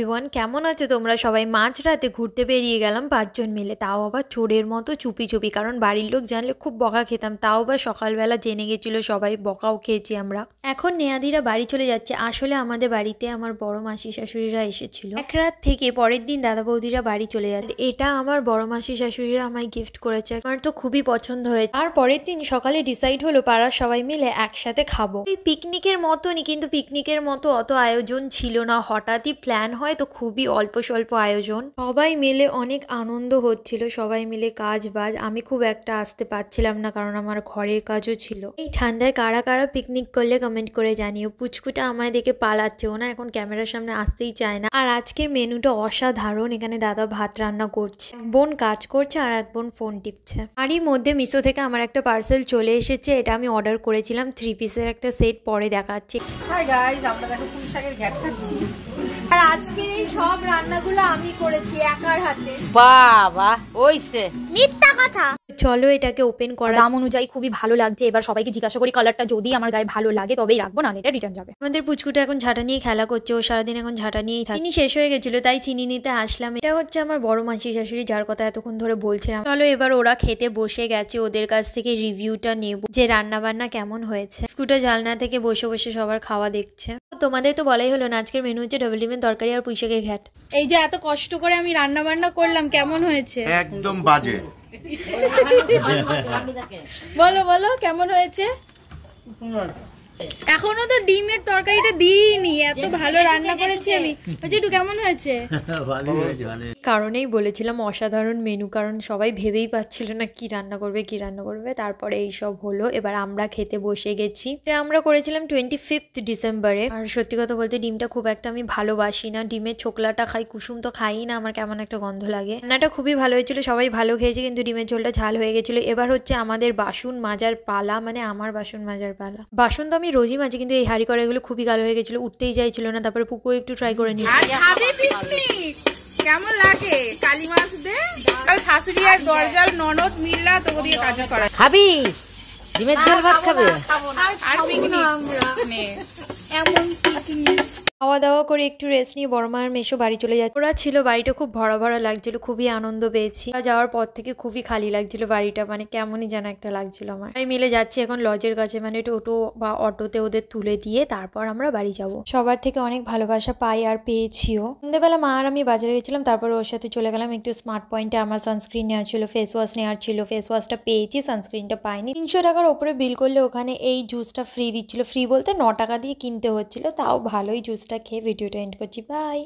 Everyone, কেমন আছো তোমরা সবাই? মাঝরাতে ঘুরতে বেরিয়ে গেলাম 5 জন মিলে, তাও আবার চোরের মতো চুপি চুপি, কারণ বাড়ির লোক জানলে খুব বকা খেতাম। তাও আবার সকালবেলা জেনে গেছিলো সবাই, বকাও খেয়েছি আমরা। এখন নেহাদিরা বাড়ি চলে যাচ্ছে। আসলে আমাদের বাড়িতে আমার বড় মাসি শাশুড়িরা এসেছিল এক রাত থেকে, পরের দিন দাদা বৌদিরা বাড়ি চলে যাচ্ছে। এটা আমার বড় মাসি শাশুড়িরা আমায় গিফট করেছে, আমার তো খুবই পছন্দ হয়েছে। আর পরের দিন সকালে ডিসাইড হলো পাড়ার সবাই মিলে একসাথে খাবো। এই পিকনিকের মতনই, কিন্তু পিকনিকের মতো অত আয়োজন ছিল না, হঠাৎই প্ল্যান হয় তো খুবই অল্প স্বল্প আয়োজন। সবাই মিলে অনেক আনন্দ হচ্ছিল, সবাই মিলে কাজ বাজ। আমি খুব একটা আসতে পারছিলাম না কারণ আমার ঘরের কাজও ছিল। এই ঠান্ডায় কারা কারা পিকনিক করলে কমেন্ট করে জানিও। পুচকুটা আমায় দেখে পালাচ্ছে, ও না এখন ক্যামেরার সামনে আসতেই চায় না। আর আজকের মেনুটা অসাধারণ। এখানে দাদা ভাত রান্না করছে, বোন কাজ করছে আর এক বোন ফোন টিপছে। আরই মধ্যে মিশো থেকে আমার একটা পার্সেল চলে এসেছে। এটা আমি অর্ডার করেছিলাম 3 পিসের একটা সেট, পরে দেখাচ্ছি। হাই গাইস, আমরা দেখো পুঁই শাকের ঘ্যাট খাচ্ছি। আর আজকের এই সব রান্নাগুলো আমি করেছি একার হাতে। বাবা ওইছে মিথ্যা কথা। চলো এটাকে ওপেন করা। দাম অনুযায়ী খুবই ভালো লাগছে। এবার সবাইকে জিজ্ঞাসা করি কালারটা যদি আমার গায়ে ভালো লাগে তবেই রাখবো, না এটা রিটার্ন যাবে। আমাদের পুচকুটা এখন ঝাঁটা নিয়ে খেলা করছে, ও সারাদিন এখন ঝাঁটা নিয়েই থাকে। চিনি শেষ হয়ে গেছিল তাই চিনি নিতে আসলাম। এটা হচ্ছে আমার বড় মাসি শাশুড়ি, যার কথা এতক্ষণ ধরে বলছিলাম। চলো এবার ওরা খেতে বসে গেছে, ওদের কাছ থেকে রিভিউটা নেব যে রান্না বান্না কেমন হয়েছে। পুচকুটা জানলা থেকে বসে বসে সবার খাওয়া দেখছে। তোমাদের তো বলাই হলো না, আজকের মেনু হচ্ছে ডাবল ডিমের তরকারি আর পুঁই শাকের ঘ্যাট। এই যে এত কষ্ট করে আমি রান্না বান্না করলাম, কেমন হয়েছে? একদম বাজে। বলো বলো কেমন হয়েছে? এখনো তো ডিমের তরকারিটা দিইনি, এত ভালো রান্না করেছি আমি। বলছি একটু কেমন হয়েছে? কারণেই বলেছিলাম অসাধারণ মেনু, কারণ সবাই ভেবেই পাচ্ছিল না কি রান্না করবে কি রান্না করবে। তারপরে এইসব হলো, এবার আমরা খেতে বসে গেছি। এটা আমরা করেছিলাম 25 ডিসেম্বরে। আর সত্যি কথা বলতে ডিমটা খুব একটা আমি ভালোবাসি না, ডিমের ছোকলাটা খাই, কুসুম তো খাই না, আমার কেমন একটা গন্ধ লাগে। রান্নাটা খুবই ভালো হয়েছিল, সবাই ভালো খেয়েছে, কিন্তু ডিমের ঝোলটা ঝাল হয়ে গেছিলো। এবার হচ্ছে আমাদের বাসন মাজার পালা, মানে আমার বাসন মাজার পালা। বাসন তো আমি রোজই মাঝে, কিন্তু এই হাঁড়ি কড়াইগুলো খুবই কালো হয়ে গেছিলো, উঠতেই চাইছিল না। তারপরে পুকু একটু ট্রাই করে নিই। কেমন লাগে কালী মাছ দে কাল শাশুড়ি আর দরজাল ননদ মিল্লা তোকে দিয়ে কাজ করা। খাবি ডিমের ঝোল ভাত খাবে? আর পিকনিক আমরা এমন পিকনিক। খাওয়া দাওয়া করে একটু রেস্ট নিয়ে বড় মার মেশো বাড়ি চলে যাচ্ছে। ওরা ছিল, বাড়িটা খুব ভরা ভরা লাগছিল, খুবই আনন্দ পেয়েছি। যাওয়ার পর থেকে খুবই খালি লাগছিল বাড়িটা, মানে কেমনই যেন একটা লাগছিল আমার। আমি মিলে যাচ্ছি এখন লজের কাছে, মানে টোটো বা অটোতে ওদের তুলে দিয়ে তারপর আমরা বাড়ি যাব। সবার থেকে অনেক ভালোবাসা পাই আর পেয়েছিও। সন্ধ্যেবেলা মা আর আমি বাজারে গেছিলাম, তারপর ওর সাথে চলে গেলাম একটু স্মার্ট পয়েন্টে। আমার সানস্ক্রিন নেওয়া ছিল, ফেস ওয়াশ নেওয়ার ছিল, ফেস ওয়াশটা পেয়েছি, সানস্ক্রিনটা পাইনি। 300 টাকার ওপরে বিল করলে ওখানে এই জুসটা ফ্রি দিচ্ছিল। ফ্রি বলতে 9 টাকা দিয়ে কিনতে হচ্ছিল, তাও ভালোই জুসটা খেয়ে ভিডিওটা এন্ড করছি। বাই।